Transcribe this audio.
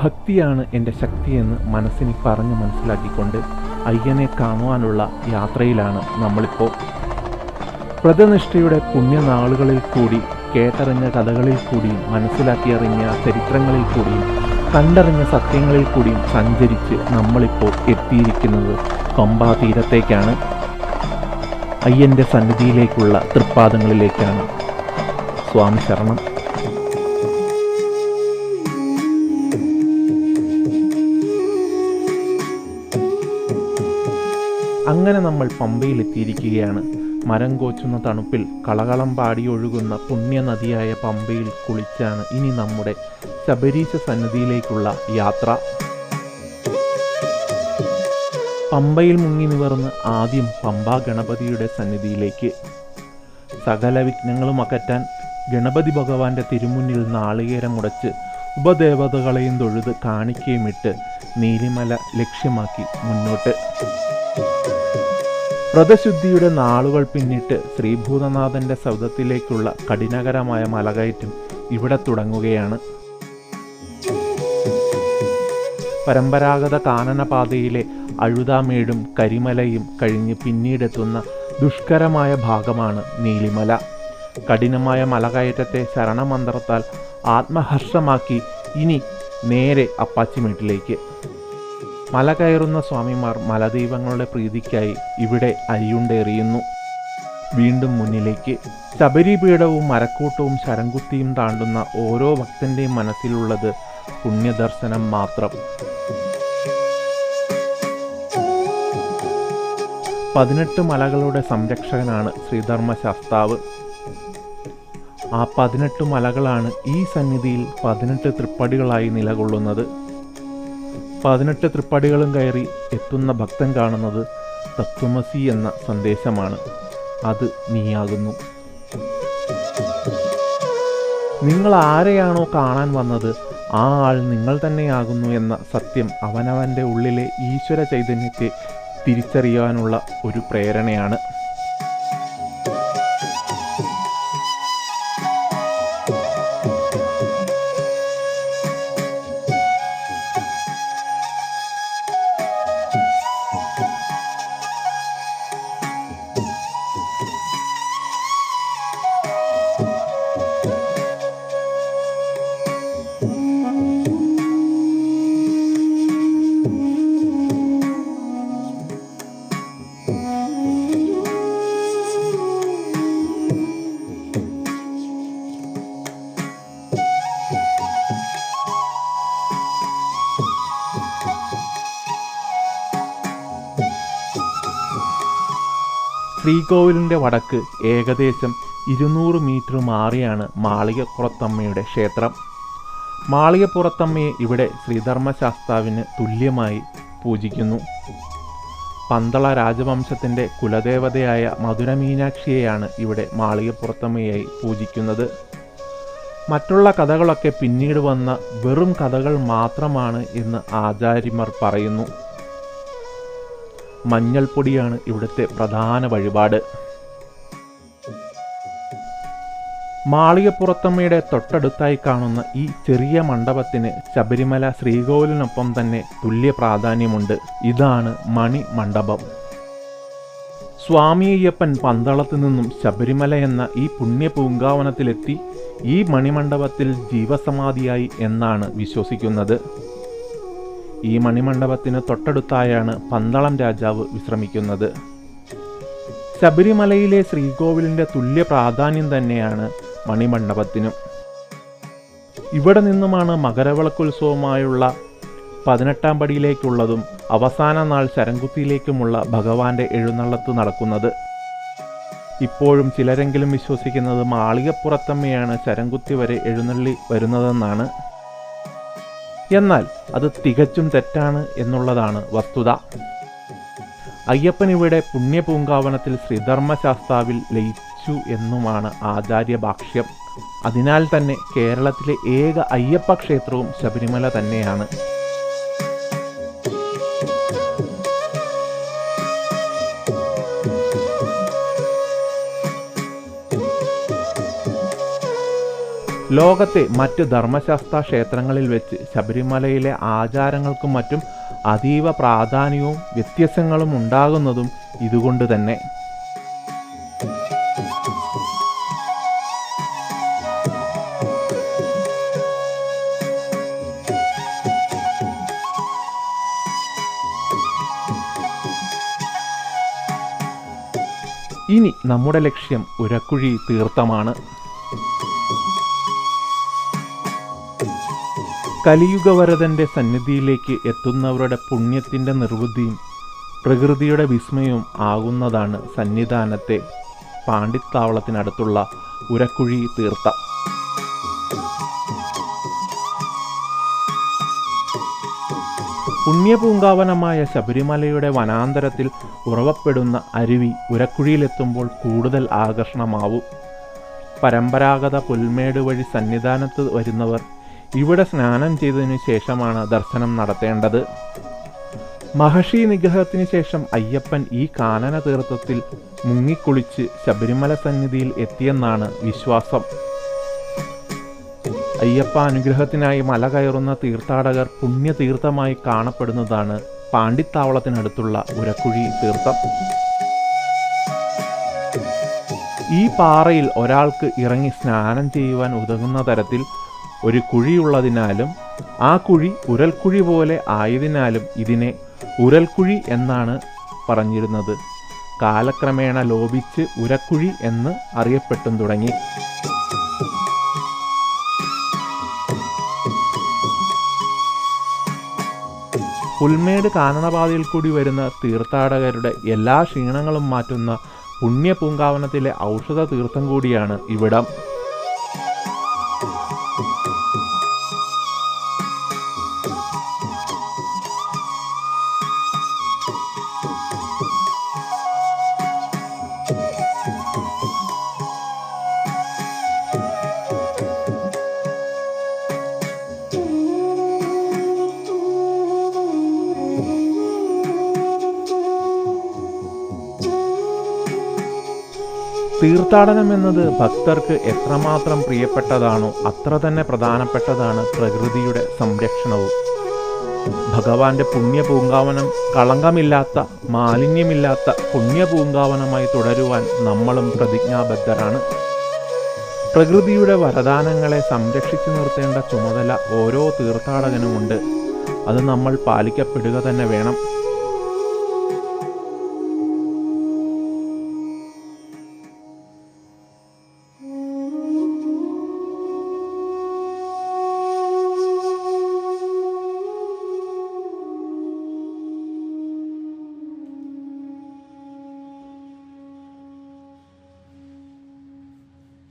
ഭക്തിയാണ് എൻ്റെ ശക്തിയെന്ന് മനസ്സിനെ പറഞ്ഞ് മനസ്സിലാക്കിക്കൊണ്ട് അയ്യനെ കാണുവാനുള്ള യാത്രയിലാണ് നമ്മളിപ്പോൾ. വ്രതനിഷ്ഠയുടെ പുണ്യനാളുകളിൽ കൂടി, കേട്ടറിഞ്ഞ കഥകളിൽ കൂടിയും, മനസ്സിലാക്കിയറിഞ്ഞ ചരിത്രങ്ങളിൽ കൂടിയും, കണ്ടറിഞ്ഞ സത്യങ്ങളിൽ കൂടിയും സഞ്ചരിച്ച് നമ്മളിപ്പോൾ എത്തിയിരിക്കുന്നത് പമ്പാ തീരത്തേക്കാണ്. അയ്യൻ്റെ സന്നിധിയിലേക്കുള്ള തൃപ്പാദങ്ങളിലേക്കാണ്. സ്വാമി ശരണം. അങ്ങനെ നമ്മൾ പമ്പയിലെത്തിയിരിക്കുകയാണ്. മരം കോച്ചുന്ന തണുപ്പിൽ കളകളം പാടി ഒഴുകുന്ന പുണ്യനദിയായ പമ്പയിൽ കുളിച്ചാണ് ഇനി നമ്മുടെ ശബരീശ സന്നിധിയിലേക്കുള്ള യാത്ര. പമ്പയിൽ മുങ്ങി നിവർന്ന് ആദ്യം പമ്പാ ഗണപതിയുടെ സന്നിധിയിലേക്ക്. സകല വിഘ്നങ്ങളും അകറ്റാൻ ഗണപതി ഭഗവാന്റെ തിരുമുന്നിൽ നാളികേരമുടച്ച് ഉപദേവതകളെയും തൊഴുത് കാണിക്കയുമിട്ട് നീലിമല ലക്ഷ്യമാക്കി മുന്നോട്ട്. വ്രതശുദ്ധിയുടെ നാളുകൾ പിന്നിട്ട് ശ്രീഭൂതനാഥന്റെ സൗധത്തിലേക്കുള്ള കഠിനകരമായ മലകയറ്റം ഇവിടെ തുടങ്ങുകയാണ്. പരമ്പരാഗത കാനനപാതയിലെ അഴുതാമേടും കരിമലയും കഴിഞ്ഞ് പിന്നീടെത്തുന്ന ദുഷ്കരമായ ഭാഗമാണ് നീലിമല. കഠിനമായ മലകയറ്റത്തെ ശരണമന്ത്രത്താൽ ആത്മഹർഷമാക്കി ഇനി നേരെ അപ്പാച്ചിമേട്ടിലേക്ക്. മല കയറുന്ന സ്വാമിമാർ മലദൈവങ്ങളുടെ പ്രീതിക്കായി ഇവിടെ അരിയുണ്ടെറിയുന്നു. വീണ്ടും മുന്നിലേക്ക്. ശബരിപീഠവും മരക്കൂട്ടവും ശരംകുത്തിയും താണ്ടുന്ന ഓരോ ഭക്തൻ്റെയും മനസ്സിലുള്ളത് പുണ്യദർശനം മാത്രം. 18 മലകളുടെ സംരക്ഷകനാണ് ശ്രീധർമ്മശാസ്താവ്. ആ 18 മലകളാണ് ഈ സന്നിധിയിൽ 18 തൃപ്പടികളായി നിലകൊള്ളുന്നത്. 18 തൃപ്പടികളും കയറി എത്തുന്ന ഭക്തൻ കാണുന്നത് തത്വമസി എന്ന സന്ദേശമാണ്. അത് നീയാകുന്നു. നിങ്ങൾ ആരെയാണോ കാണാൻ വന്നത് ആ ആൾ നിങ്ങൾ തന്നെയാകുന്നു എന്ന സത്യം അവനവൻ്റെ ഉള്ളിലെ ഈശ്വര ചൈതന്യത്തെ തിരിച്ചറിയാനുള്ള ഒരു പ്രേരണയാണ്. ശ്രീകോവിലിൻ്റെ വടക്ക് ഏകദേശം 200 മീറ്റർ മാറിയാണ് മാളികപ്പുറത്തമ്മയുടെ ക്ഷേത്രം. മാളികപ്പുറത്തമ്മയെ ഇവിടെ ശ്രീധർമ്മശാസ്താവിന് തുല്യമായി പൂജിക്കുന്നു. പന്തള രാജവംശത്തിൻ്റെ കുലദേവതയായ മധുരമീനാക്ഷിയെയാണ് ഇവിടെ മാളികപ്പുറത്തമ്മയായി പൂജിക്കുന്നത്. മറ്റുള്ള കഥകളൊക്കെ പിന്നീട് വന്ന വെറും കഥകൾ മാത്രമാണ് എന്ന് ആചാര്യന്മാർ പറയുന്നു. മഞ്ഞൾപ്പൊടിയാണ് ഇവിടുത്തെ പ്രധാന വഴിപാട്. മാളികപ്പുറത്തമ്മയുടെ തൊട്ടടുത്തായി കാണുന്ന ഈ ചെറിയ മണ്ഡപത്തിന് ശബരിമല ശ്രീകോവിലിനൊപ്പം തന്നെ തുല്യ പ്രാധാന്യമുണ്ട്. ഇതാണ് മണിമണ്ഡപം. സ്വാമി അയ്യപ്പൻ പന്തളത്തു നിന്നും ശബരിമല എന്ന ഈ പുണ്യ പൂങ്കാവനത്തിലെത്തി ഈ മണിമണ്ഡപത്തിൽ ജീവസമാധിയായി എന്നാണ് വിശ്വസിക്കുന്നത്. ഈ മണിമണ്ഡപത്തിന് തൊട്ടടുത്തായാണ് പന്തളം രാജാവ് വിശ്രമിക്കുന്നത്. ശബരിമലയിലെ ശ്രീകോവിലിൻ്റെ തുല്യ പ്രാധാന്യം തന്നെയാണ് മണിമണ്ഡപത്തിനും. ഇവിടെ നിന്നുമാണ് മകരവിളക്കുത്സവമായുള്ള 18ാം പടിയിലേക്കുള്ളതും അവസാന നാൾ ശരംകുത്തിയിലേക്കുമുള്ള ഭഗവാന്റെ എഴുന്നള്ളത്ത് നടക്കുന്നത്. ഇപ്പോഴും ചിലരെങ്കിലും വിശ്വസിക്കുന്നത് മാളികപ്പുറത്തമ്മയാണ് ശരംകുത്തി വരെ എഴുന്നള്ളി വരുന്നതെന്നാണ്. എന്നാൽ അത് തികച്ചും തെറ്റാണ് എന്നുള്ളതാണ് വസ്തുത. അയ്യപ്പൻ ഇവിടെ പുണ്യപൂങ്കാവനത്തിൽ ശ്രീധർമ്മശാസ്താവിൽ ലയിച്ചു എന്നുമാണ് ആചാര്യഭാഷ്യം. അതിനാൽ തന്നെ കേരളത്തിലെ ഏക അയ്യപ്പ ക്ഷേത്രവും ശബരിമല തന്നെയാണ്. ലോകത്തെ മറ്റ് ധർമ്മശാസ്ത്ര ക്ഷേത്രങ്ങളിൽ വെച്ച് ശബരിമലയിലെ ആചാരങ്ങൾക്കും മറ്റും അതീവ പ്രാധാന്യവും വ്യത്യാസങ്ങളും ഉണ്ടാകുന്നതും ഇതുകൊണ്ട് തന്നെ. ഇനി നമ്മുടെ ലക്ഷ്യം ഉരക്കുഴി തീർത്ഥമാണ്. കലിയുഗവരദൻ്റെ സന്നിധിയിലേക്ക് എത്തുന്നവരുടെ പുണ്യത്തിൻ്റെ നിർവൃതിയും പ്രകൃതിയുടെ വിസ്മയവും ആകുന്നതാണ് സന്നിധാനത്തെ പാണ്ടിത്താവളത്തിനടുത്തുള്ള ഉരക്കുഴി തീർത്ഥം. പുണ്യപൂങ്കാവനമായ ശബരിമലയുടെ വനാന്തരത്തിൽ ഉറവപ്പെടുന്ന അരുവി ഉരക്കുഴിയിലെത്തുമ്പോൾ കൂടുതൽ ആകർഷണമാവും. പരമ്പരാഗത പുൽമേട് വഴി സന്നിധാനത്ത് വരുന്നവർ ഇവിടെ സ്നാനം ചെയ്തതിനു ശേഷമാണ് ദർശനം നടത്തേണ്ടത്. മഹർഷി നിഗ്രഹത്തിന് ശേഷം അയ്യപ്പൻ ഈ കാനന തീർത്ഥത്തിൽ മുങ്ങിക്കുളിച്ച് ശബരിമല സന്നിധിയിൽ എത്തിയെന്നാണ് വിശ്വാസം. അയ്യപ്പ അനുഗ്രഹത്തിനായി മല കയറുന്ന തീർത്ഥാടകർ പുണ്യതീർത്ഥമായി കാണപ്പെടുന്നതാണ് പാണ്ടിത്താവളത്തിനടുത്തുള്ള ഉരക്കുഴി തീർത്ഥം. ഈ പാറയിൽ ഒരാൾക്ക് ഇറങ്ങി സ്നാനം ചെയ്യുവാൻ ഉതകുന്ന തരത്തിൽ ഒരു കുഴിയുള്ളതിനാലും ആ കുഴി ഉരൽക്കുഴി പോലെ ആയതിനാലും ഇതിനെ ഉരൽക്കുഴി എന്നാണ് പറഞ്ഞിരുന്നത്. കാലക്രമേണ ലോപിച്ച് ഉരക്കുഴി എന്ന് അറിയപ്പെട്ടും തുടങ്ങി. പുൽമേട് കാനനപാതയിൽ കൂടി വരുന്ന തീർത്ഥാടകരുടെ എല്ലാ ക്ഷീണങ്ങളും മാറ്റുന്ന പുണ്യപൂങ്കാവനത്തിലെ ഔഷധ തീർത്ഥം കൂടിയാണ് ഇവിടം. തീർത്ഥാടനം എന്നത് ഭക്തർക്ക് എത്രമാത്രം പ്രിയപ്പെട്ടതാണോ അത്ര തന്നെ പ്രധാനപ്പെട്ടതാണ് പ്രകൃതിയുടെ സംരക്ഷണവും. ഭഗവാന്റെ പുണ്യപൂങ്കാവനം കളങ്കമില്ലാത്ത മാലിന്യമില്ലാത്ത പുണ്യപൂങ്കാവനമായി തുടരുവാൻ നമ്മളും പ്രതിജ്ഞാബദ്ധരാണ്. പ്രകൃതിയുടെ വരദാനങ്ങളെ സംരക്ഷിച്ചു നിർത്തേണ്ട ചുമതല ഓരോ തീർത്ഥാടകനുമുണ്ട്. അത് നമ്മൾ പാലിക്കപ്പെടുക തന്നെ വേണം.